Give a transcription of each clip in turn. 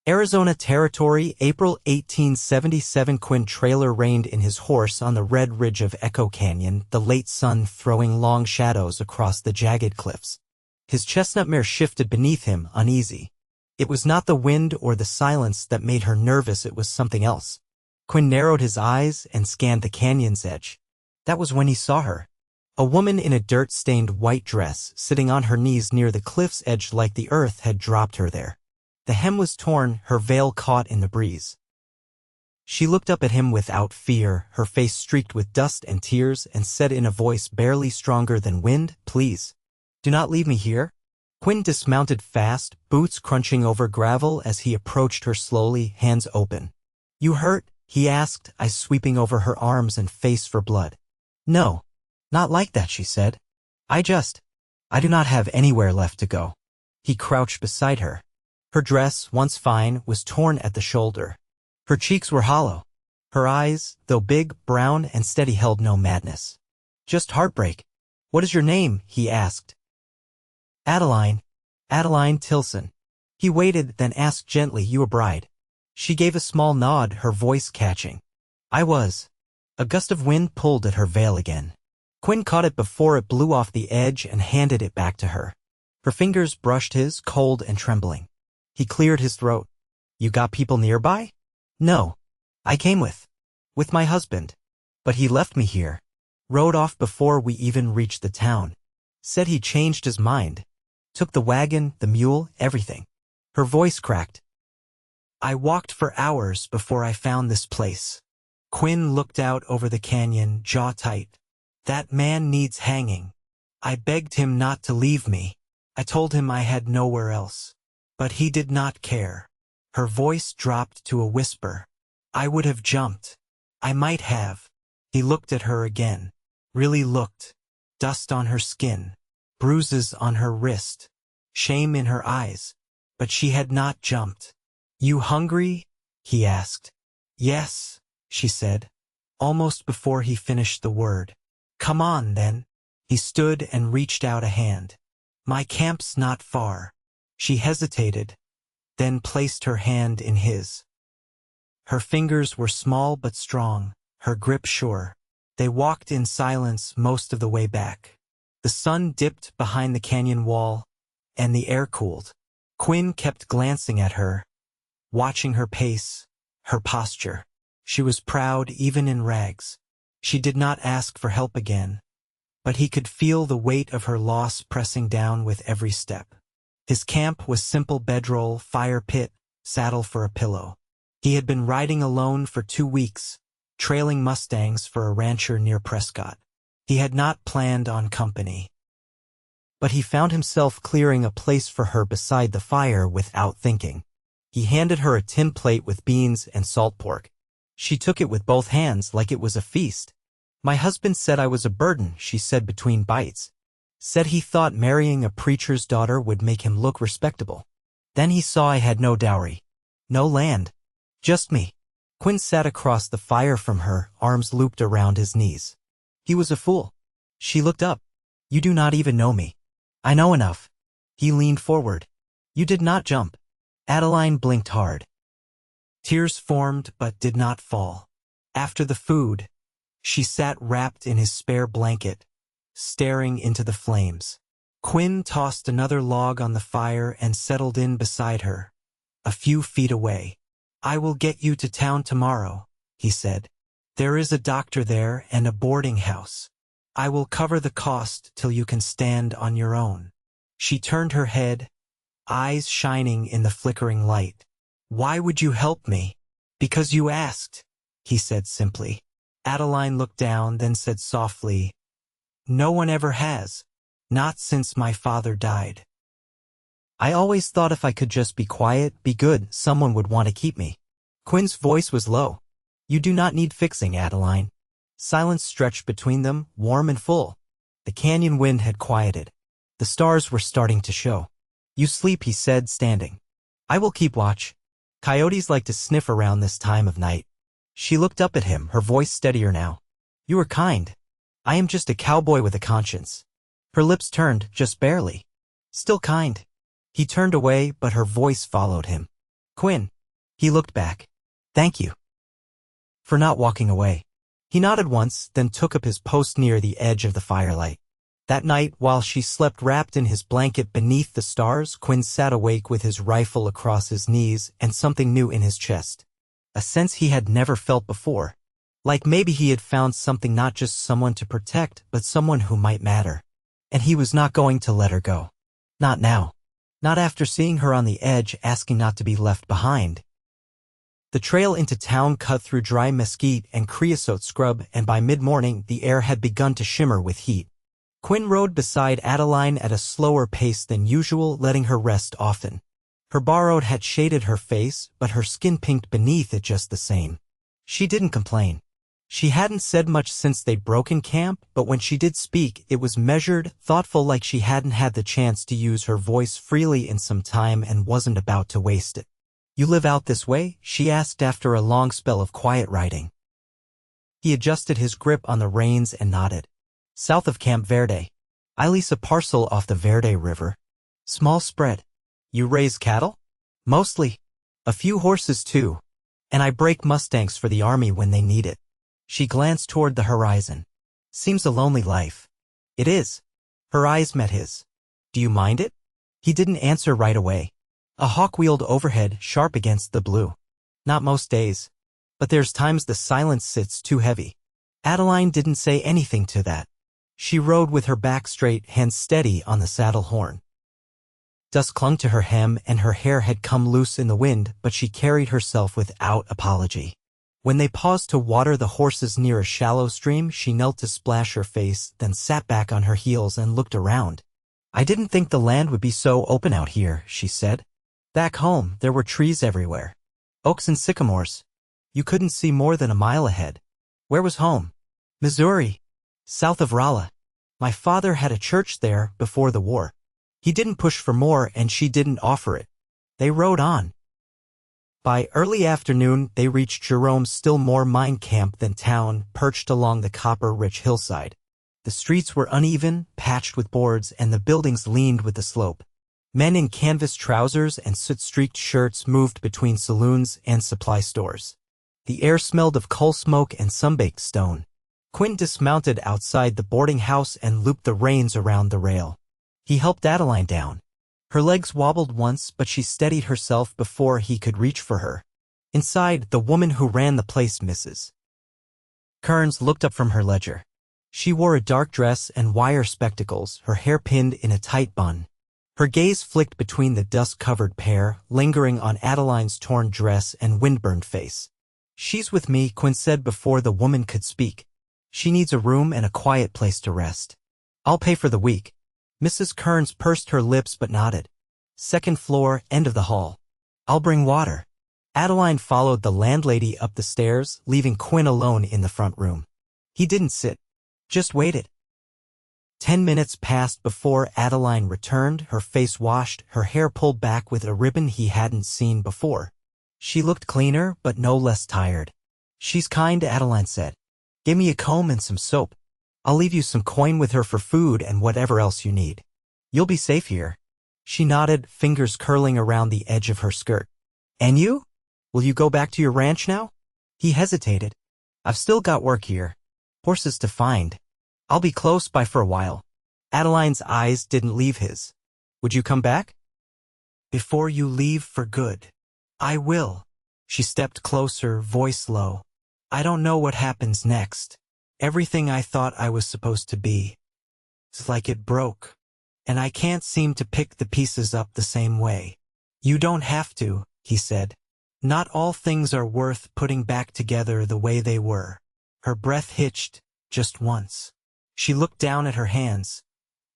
Arizona Territory, April 1877. Quinn Traylor reined in his horse on the red ridge of Echo Canyon, the late sun throwing long shadows across the jagged cliffs. His chestnut mare shifted beneath him, uneasy. It was not the wind or the silence that made her nervous, it was something else. Quinn narrowed his eyes and scanned the canyon's edge. That was when he saw her. A woman in a dirt-stained white dress, sitting on her knees near the cliff's edge like the earth had dropped her there. The hem was torn, her veil caught in the breeze. She looked up at him without fear, her face streaked with dust and tears, and said in a voice barely stronger than wind, "Please, do not leave me here." Quinn dismounted fast, boots crunching over gravel as he approached her slowly, hands open. "You hurt?" he asked, eyes sweeping over her arms and face for blood. "No, not like that," she said. I do not have anywhere left to go." He crouched beside her. Her dress, once fine, was torn at the shoulder. Her cheeks were hollow. Her eyes, though big, brown, and steady, held no madness. "Just heartbreak." "What is your name?" he asked. Adaline Tilson." He waited, then asked gently, "You a bride?" She gave a small nod, her voice catching. "I was." A gust of wind pulled at her veil again. Quinn caught it before it blew off the edge and handed it back to her. Her fingers brushed his, cold and trembling. He cleared his throat. "You got people nearby?" "No. I came with my husband. But he left me here. Rode off before we even reached the town. Said he changed his mind. Took the wagon, the mule, everything." Her voice cracked. "I walked for hours before I found this place." Quinn looked out over the canyon, jaw tight. "That man needs hanging. I begged him not to leave me. I told him I had nowhere else. But he did not care." Her voice dropped to a whisper. "I would have jumped. I might have." He looked at her again. Really looked. Dust on her skin. Bruises on her wrist. Shame in her eyes. But she had not jumped. "You hungry?" he asked. "Yes," she said, almost before he finished the word. "Come on, then." He stood and reached out a hand. "My camp's not far." She hesitated, then placed her hand in his. Her fingers were small but strong, her grip sure. They walked in silence most of the way back. The sun dipped behind the canyon wall, and the air cooled. Quinn kept glancing at her, watching her pace, her posture. She was proud even in rags. She did not ask for help again, but he could feel the weight of her loss pressing down with every step. His camp was simple: bedroll, fire pit, saddle for a pillow. He had been riding alone for 2 weeks, trailing mustangs for a rancher near Prescott. He had not planned on company. But he found himself clearing a place for her beside the fire without thinking. He handed her a tin plate with beans and salt pork. She took it with both hands like it was a feast. "My husband said I was a burden," she said between bites. "Said he thought marrying a preacher's daughter would make him look respectable. Then he saw I had no dowry, no land, just me." Quinn sat across the fire from her, arms looped around his knees. He was a fool. She looked up. "You do not even know me." "I know enough." He leaned forward. "You did not jump." Adaline blinked hard. Tears formed but did not fall. After the food, she sat wrapped in his spare blanket, staring into the flames. Quinn tossed another log on the fire and settled in beside her, a few feet away. "I will get you to town tomorrow," he said. "There is a doctor there and a boarding house. I will cover the cost till you can stand on your own." She turned her head, eyes shining in the flickering light. "Why would you help me?" "Because you asked," he said simply. Adaline looked down, then said softly, "No one ever has. Not since my father died. I always thought if I could just be quiet, be good, someone would want to keep me." Quinn's voice was low. "You do not need fixing, Adaline." Silence stretched between them, warm and full. The canyon wind had quieted. The stars were starting to show. "You sleep," he said, standing. "I will keep watch. Coyotes like to sniff around this time of night." She looked up at him, her voice steadier now. "You are kind. I am just a cowboy with a conscience." Her lips turned, just barely. "Still kind." He turned away, but her voice followed him. Quinn. He looked back. Thank you for not walking away. He nodded once, then took up his post near the edge of the firelight. That night, while she slept wrapped in his blanket beneath the stars, Quinn sat awake with his rifle across his knees and something new in his chest. A sense he had never felt before. Like maybe he had found something, not just someone to protect, but someone who might matter. And he was not going to let her go. Not now. Not after seeing her on the edge, asking not to be left behind. The trail into town cut through dry mesquite and creosote scrub, and by mid-morning the air had begun to shimmer with heat. Quinn rode beside Adaline at a slower pace than usual, letting her rest often. Her borrowed hat shaded her face, but her skin pinked beneath it just the same. She didn't complain. She hadn't said much since they'd broken camp, but when she did speak, it was measured, thoughtful, like she hadn't had the chance to use her voice freely in some time and wasn't about to waste it. You live out this way? She asked after a long spell of quiet riding. He adjusted his grip on the reins and nodded. South of Camp Verde. I lease a parcel off the Verde River. Small spread. You raise cattle? Mostly. A few horses too. And I break mustangs for the army when they need it. She glanced toward the horizon. Seems a lonely life. It is. Her eyes met his. Do you mind it? He didn't answer right away. A hawk wheeled overhead, sharp against the blue. Not most days. But there's times the silence sits too heavy. Adaline didn't say anything to that. She rode with her back straight, hands steady on the saddle horn. Dust clung to her hem and her hair had come loose in the wind, but she carried herself without apology. When they paused to water the horses near a shallow stream, she knelt to splash her face, then sat back on her heels and looked around. I didn't think the land would be so open out here, she said. Back home, there were trees everywhere. Oaks and sycamores. You couldn't see more than a mile ahead. Where was home? Missouri. South of Rolla. My father had a church there before the war. He didn't push for more and she didn't offer it. They rode on. By early afternoon, they reached Jerome's still more mine camp than town, perched along the copper-rich hillside. The streets were uneven, patched with boards, and the buildings leaned with the slope. Men in canvas trousers and soot-streaked shirts moved between saloons and supply stores. The air smelled of coal smoke and sun-baked stone. Quinn dismounted outside the boarding house and looped the reins around the rail. He helped Adaline down. Her legs wobbled once, but she steadied herself before he could reach for her. Inside, the woman who ran the place, Mrs. Kearns, looked up from her ledger. She wore a dark dress and wire spectacles, her hair pinned in a tight bun. Her gaze flicked between the dust-covered pair, lingering on Adaline's torn dress and windburned face. She's with me, Quinn said before the woman could speak. She needs a room and a quiet place to rest. I'll pay for the week. Mrs. Kearns pursed her lips but nodded. Second floor, end of the hall. I'll bring water. Adaline followed the landlady up the stairs, leaving Quinn alone in the front room. He didn't sit. Just waited. 10 minutes passed before Adaline returned, her face washed, her hair pulled back with a ribbon he hadn't seen before. She looked cleaner, but no less tired. She's kind, Adaline said. Give me a comb and some soap. I'll leave you some coin with her for food and whatever else you need. You'll be safe here. She nodded, fingers curling around the edge of her skirt. And you? Will you go back to your ranch now? He hesitated. I've still got work here. Horses to find. I'll be close by for a while. Adaline's eyes didn't leave his. Would you come back? Before you leave for good. I will. She stepped closer, voice low. I don't know what happens next. Everything I thought I was supposed to be. It's like it broke. And I can't seem to pick the pieces up the same way. You don't have to, he said. Not all things are worth putting back together the way they were. Her breath hitched, just once. She looked down at her hands,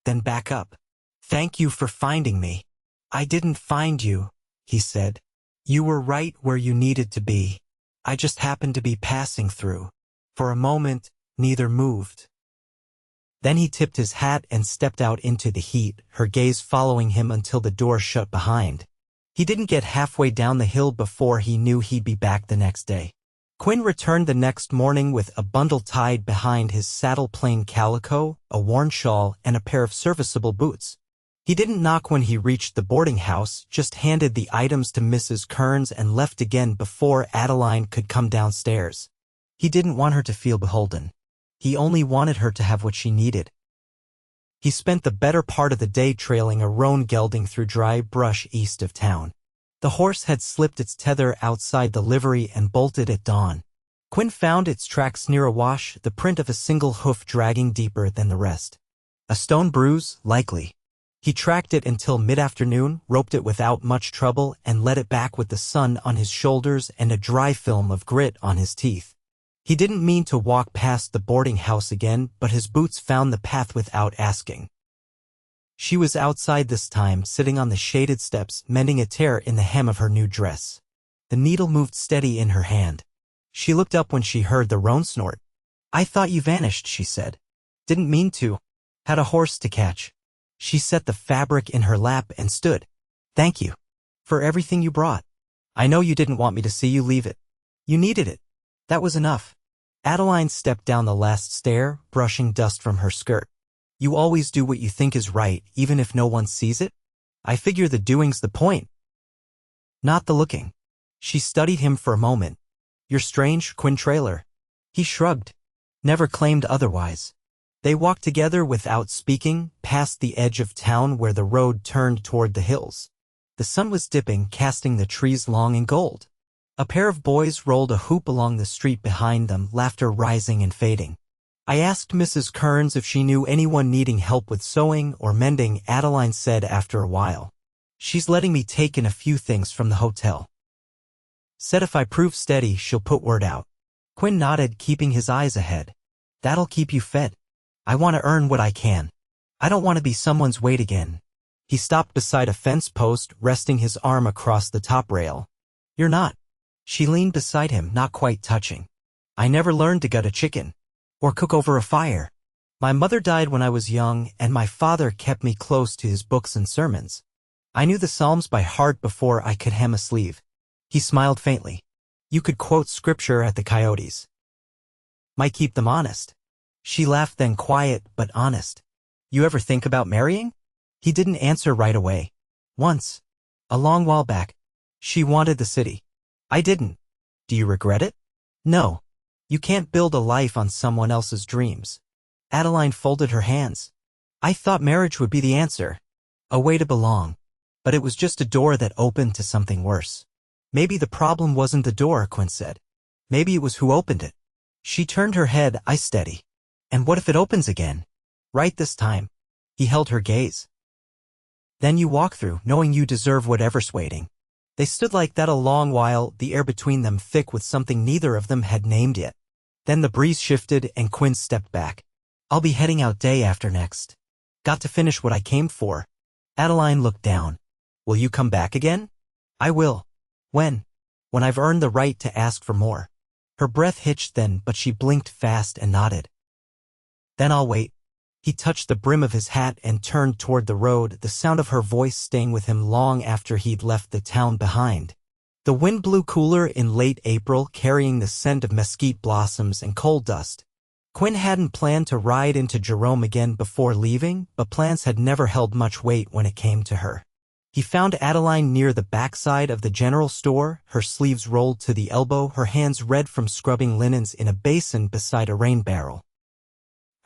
then back up. Thank you for finding me. I didn't find you, he said. You were right where you needed to be. I just happened to be passing through. For a moment, neither moved. Then he tipped his hat and stepped out into the heat, her gaze following him until the door shut behind. He didn't get halfway down the hill before he knew he'd be back the next day. Quinn returned the next morning with a bundle tied behind his saddle, plain calico, a worn shawl, and a pair of serviceable boots. He didn't knock when he reached the boarding house, just handed the items to Mrs. Kearns and left again before Adaline could come downstairs. He didn't want her to feel beholden. He only wanted her to have what she needed. He spent the better part of the day trailing a roan gelding through dry brush east of town. The horse had slipped its tether outside the livery and bolted at dawn. Quinn found its tracks near a wash, the print of a single hoof dragging deeper than the rest. A stone bruise, likely. He tracked it until mid-afternoon, roped it without much trouble, and led it back with the sun on his shoulders and a dry film of grit on his teeth. He didn't mean to walk past the boarding house again, but his boots found the path without asking. She was outside this time, sitting on the shaded steps, mending a tear in the hem of her new dress. The needle moved steady in her hand. She looked up when she heard the roan snort. "I thought you vanished," she said. "Didn't mean to. Had a horse to catch." She set the fabric in her lap and stood. "Thank you. For everything you brought. I know you didn't want me to see you leave it. You needed it. That was enough." Adaline stepped down the last stair, brushing dust from her skirt. "You always do what you think is right, even if no one sees it? I figure the doing's the point, not the looking." She studied him for a moment. "You're strange, Quinn Traylor." He shrugged. "Never claimed otherwise." They walked together without speaking, past the edge of town where the road turned toward the hills. The sun was dipping, casting the trees long in gold. A pair of boys rolled a hoop along the street behind them, laughter rising and fading. "I asked Mrs. Kearns if she knew anyone needing help with sewing or mending," Adaline said after a while. "She's letting me take in a few things from the hotel. Said if I prove steady, she'll put word out." Quinn nodded, keeping his eyes ahead. "That'll keep you fed. I want to earn what I can. I don't want to be someone's weight again." He stopped beside a fence post, resting his arm across the top rail. "You're not." She leaned beside him, not quite touching. "I never learned to gut a chicken. Or cook over a fire. My mother died when I was young, and my father kept me close to his books and sermons. I knew the Psalms by heart before I could hem a sleeve." He smiled faintly. "You could quote scripture at the coyotes. Might keep them honest." She laughed, then quiet but honest. "You ever think about marrying?" He didn't answer right away. "Once. A long while back. She wanted the city. I didn't. Do you regret it?" "No. You can't build a life on someone else's dreams." Adaline folded her hands. "I thought marriage would be the answer. A way to belong. But it was just a door that opened to something worse." "Maybe the problem wasn't the door," Quinn said. "Maybe it was who opened it." She turned her head, eyes steady. "And what if it opens again? Right this time?" He held her gaze. "Then you walk through, knowing you deserve whatever's waiting." They stood like that a long while, the air between them thick with something neither of them had named yet. Then the breeze shifted and Quinn stepped back. "I'll be heading out day after next. Got to finish what I came for." Adaline looked down. "Will you come back again?" "I will." "When?" "When I've earned the right to ask for more." Her breath hitched then, but she blinked fast and nodded. "Then I'll wait." He touched the brim of his hat and turned toward the road, the sound of her voice staying with him long after he'd left the town behind. The wind blew cooler in late April, carrying the scent of mesquite blossoms and coal dust. Quinn hadn't planned to ride into Jerome again before leaving, but plans had never held much weight when it came to her. He found Adaline near the backside of the general store, her sleeves rolled to the elbow, her hands red from scrubbing linens in a basin beside a rain barrel.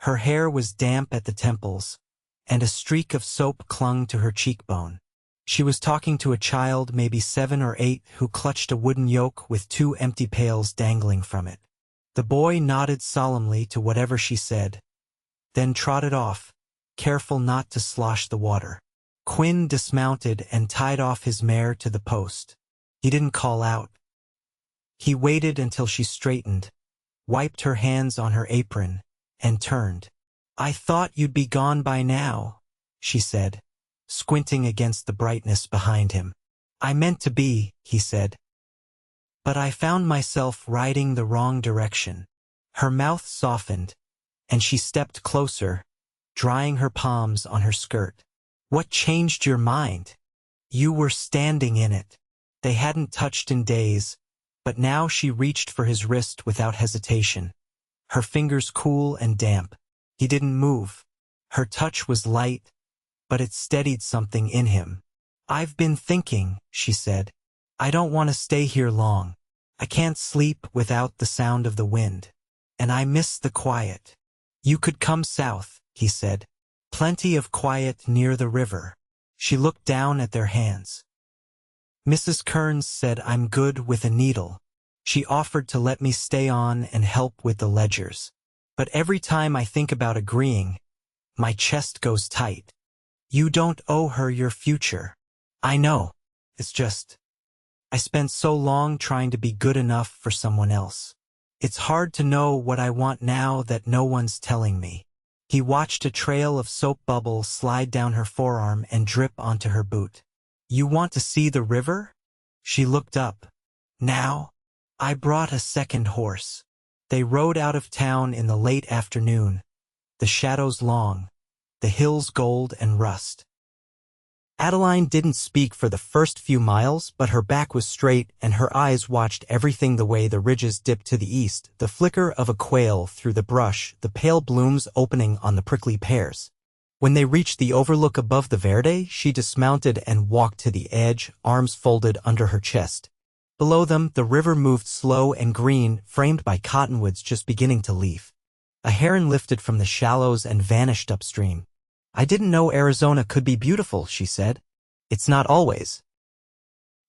Her hair was damp at the temples, and a streak of soap clung to her cheekbone. She was talking to a child, maybe 7 or 8, who clutched a wooden yoke with 2 empty pails dangling from it. The boy nodded solemnly to whatever she said, then trotted off, careful not to slosh the water. Quinn dismounted and tied off his mare to the post. He didn't call out. He waited until she straightened, wiped her hands on her apron, and turned. "I thought you'd be gone by now," she said, squinting against the brightness behind him. "I meant to be," he said. "But I found myself riding the wrong direction." Her mouth softened, and she stepped closer, drying her palms on her skirt. "What changed your mind?" "You were standing in it." They hadn't touched in days, but now she reached for his wrist without hesitation. Her fingers cool and damp. He didn't move. Her touch was light, but it steadied something in him. "I've been thinking," she said. "I don't want to stay here long. I can't sleep without the sound of the wind. And I miss the quiet." "You could come south," he said. "Plenty of quiet near the river." She looked down at their hands. "Mrs. Kearns said I'm good with a needle. She offered to let me stay on and help with the ledgers. But every time I think about agreeing, my chest goes tight. You don't owe her your future." "I know. It's just, I spent so long trying to be good enough for someone else. It's hard to know what I want now that no one's telling me." He watched a trail of soap bubbles slide down her forearm and drip onto her boot. "You want to see the river?" She looked up. "Now? I brought a second horse." They rode out of town in the late afternoon, the shadows long, the hills gold and rust. Adaline didn't speak for the first few miles, but her back was straight and her eyes watched everything: the way the ridges dipped to the east, the flicker of a quail through the brush, the pale blooms opening on the prickly pears. When they reached the overlook above the verde, she dismounted and walked to the edge, arms folded under her chest. Below them, the river moved slow and green, framed by cottonwoods just beginning to leaf. A heron lifted from the shallows and vanished upstream. "I didn't know Arizona could be beautiful," she said. "It's not always.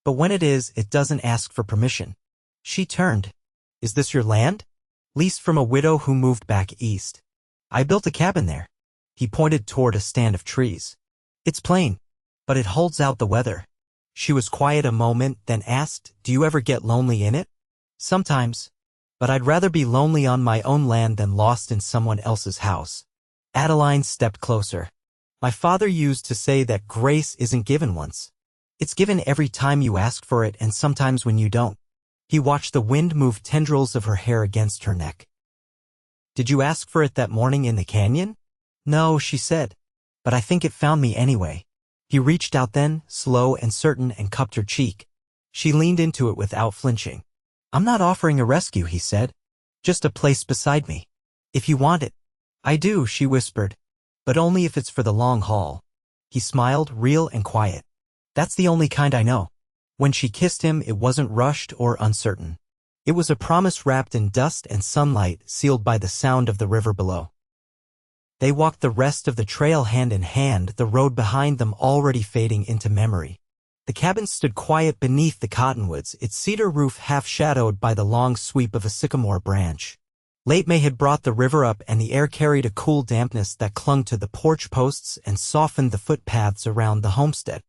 But when it is, it doesn't ask for permission." She turned. "Is this your land?" "Leased from a widow who moved back east. I built a cabin there." He pointed toward a stand of trees. "It's plain, but it holds out the weather." She was quiet a moment, then asked, "Do you ever get lonely in it?" "Sometimes. But I'd rather be lonely on my own land than lost in someone else's house." Adaline stepped closer. "My father used to say that grace isn't given once. It's given every time you ask for it and sometimes when you don't." He watched the wind move tendrils of her hair against her neck. "Did you ask for it that morning in the canyon?" "No," she said. "But I think it found me anyway." He reached out then, slow and certain, and cupped her cheek. She leaned into it without flinching. "I'm not offering a rescue," he said. "Just a place beside me. If you want it." "I do," she whispered. "But only if it's for the long haul." He smiled, real and quiet. "That's the only kind I know." When she kissed him, it wasn't rushed or uncertain. It was a promise wrapped in dust and sunlight, sealed by the sound of the river below. They walked the rest of the trail hand in hand, the road behind them already fading into memory. The cabin stood quiet beneath the cottonwoods, its cedar roof half shadowed by the long sweep of a sycamore branch. Late May had brought the river up, and the air carried a cool dampness that clung to the porch posts and softened the footpaths around the homestead.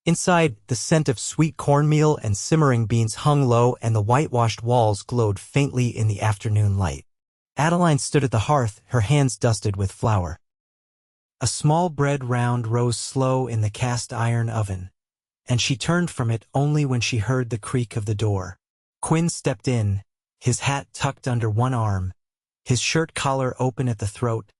Inside, the scent of sweet cornmeal and simmering beans hung low, and the whitewashed walls glowed faintly in the afternoon light. Adaline stood at the hearth, her hands dusted with flour. A small bread round rose slow in the cast-iron oven, and she turned from it only when she heard the creak of the door. Quinn stepped in, his hat tucked under one arm, his shirt collar open at the throat,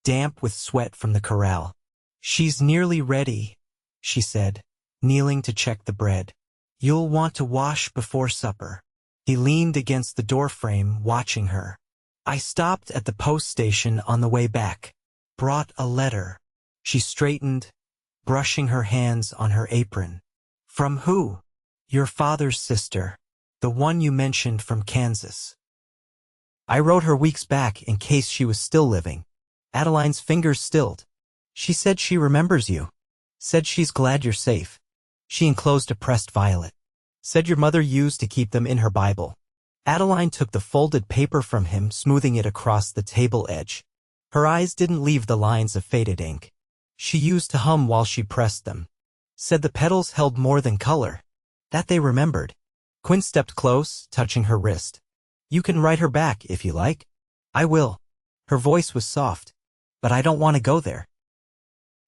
damp with sweat from the corral. "She's nearly ready," she said, kneeling to check the bread. "You'll want to wash before supper." He leaned against the doorframe, watching her. "I stopped at the post station on the way back. Brought a letter." She straightened, brushing her hands on her apron. "From who?" "Your father's sister, the one you mentioned from Kansas. I wrote her weeks back in case she was still living." Adaline's fingers stilled. "She said she remembers you. Said she's glad you're safe." She enclosed a pressed violet. "Said your mother used to keep them in her Bible." Adaline took the folded paper from him, smoothing it across the table edge. Her eyes didn't leave the lines of faded ink. She used to hum while she pressed them. Said the petals held more than color. That they remembered. Quinn stepped close, touching her wrist. "You can write her back if you like." "I will." Her voice was soft. "But I don't want to go there.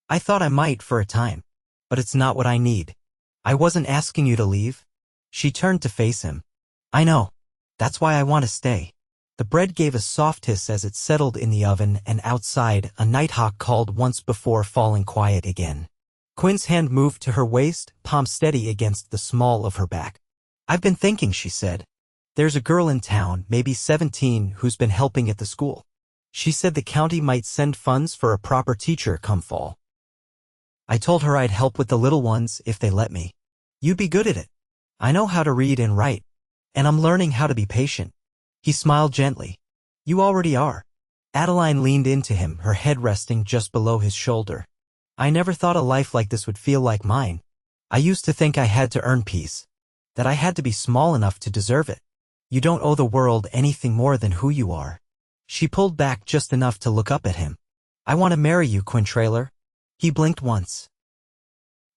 I thought I might for a time. But it's not what I need. I wasn't asking you to leave." She turned to face him. "I know. That's why I want to stay." The bread gave a soft hiss as it settled in the oven, and outside, a nighthawk called once before falling quiet again. Quinn's hand moved to her waist, palm steady against the small of her back. "I've been thinking," she said. "There's a girl in town, maybe 17, who's been helping at the school. She said the county might send funds for a proper teacher come fall. I told her I'd help with the little ones if they let me. You'd be good at it. I know how to read and write, and I'm learning how to be patient. He smiled gently. You already are. Adaline leaned into him, her head resting just below his shoulder. I never thought a life like this would feel like mine. I used to think I had to earn peace, that I had to be small enough to deserve it. You don't owe the world anything more than who you are. She pulled back just enough to look up at him. I want to marry you, Quinn Traylor. He blinked once.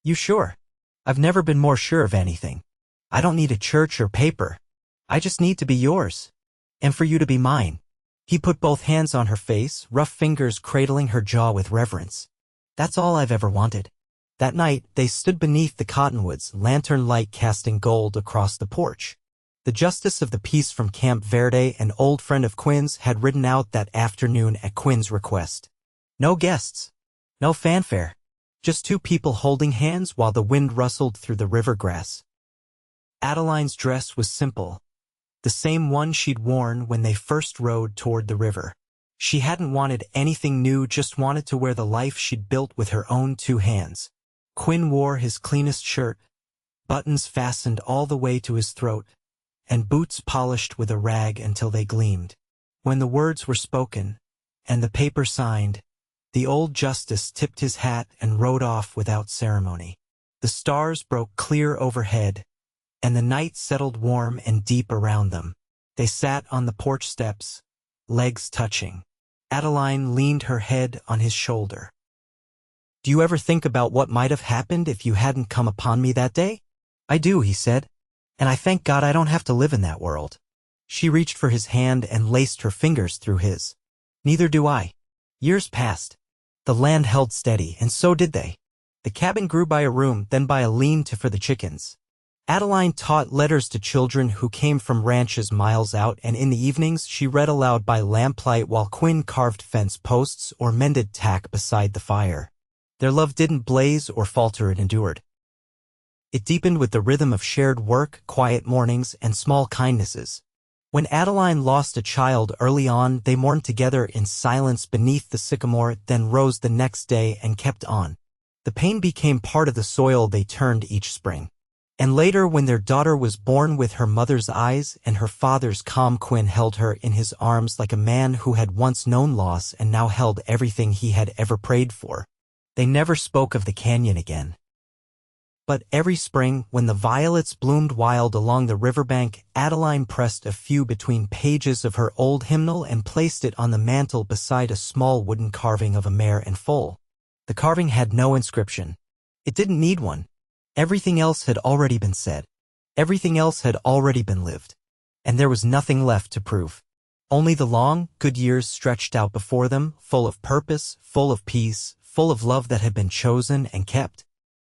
You sure? I've never been more sure of anything. I don't need a church or paper. I just need to be yours. And for you to be mine. He put both hands on her face, rough fingers cradling her jaw with reverence. That's all I've ever wanted. That night, they stood beneath the cottonwoods, lantern light casting gold across the porch. The justice of the peace from Camp Verde, an old friend of Quinn's, had ridden out that afternoon at Quinn's request. No guests. No fanfare. Just two people holding hands while the wind rustled through the river grass. Adaline's dress was simple. The same one she'd worn when they first rode toward the river. She hadn't wanted anything new, just wanted to wear the life she'd built with her own two hands. Quinn wore his cleanest shirt, buttons fastened all the way to his throat, and boots polished with a rag until they gleamed. When the words were spoken, and the paper signed, the old justice tipped his hat and rode off without ceremony. The stars broke clear overhead, and the night settled warm and deep around them. They sat on the porch steps, legs touching. Adaline leaned her head on his shoulder. Do you ever think about what might have happened if you hadn't come upon me that day? I do, he said, and I thank God I don't have to live in that world. She reached for his hand and laced her fingers through his. Neither do I. Years passed. The land held steady, and so did they. The cabin grew by a room, then by a lean-to for the chickens. Adaline taught letters to children who came from ranches miles out, and in the evenings she read aloud by lamplight while Quinn carved fence posts or mended tack beside the fire. Their love didn't blaze or falter, it endured. It deepened with the rhythm of shared work, quiet mornings, and small kindnesses. When Adaline lost a child early on, they mourned together in silence beneath the sycamore, then rose the next day and kept on. The pain became part of the soil they turned each spring. And later, when their daughter was born with her mother's eyes and her father's calm, Quinn held her in his arms like a man who had once known loss and now held everything he had ever prayed for. They never spoke of the canyon again. But every spring, when the violets bloomed wild along the riverbank, Adaline pressed a few between pages of her old hymnal and placed it on the mantel beside a small wooden carving of a mare and foal. The carving had no inscription. It didn't need one. Everything else had already been said. Everything else had already been lived. And there was nothing left to prove. Only the long, good years stretched out before them, full of purpose, full of peace, full of love that had been chosen and kept.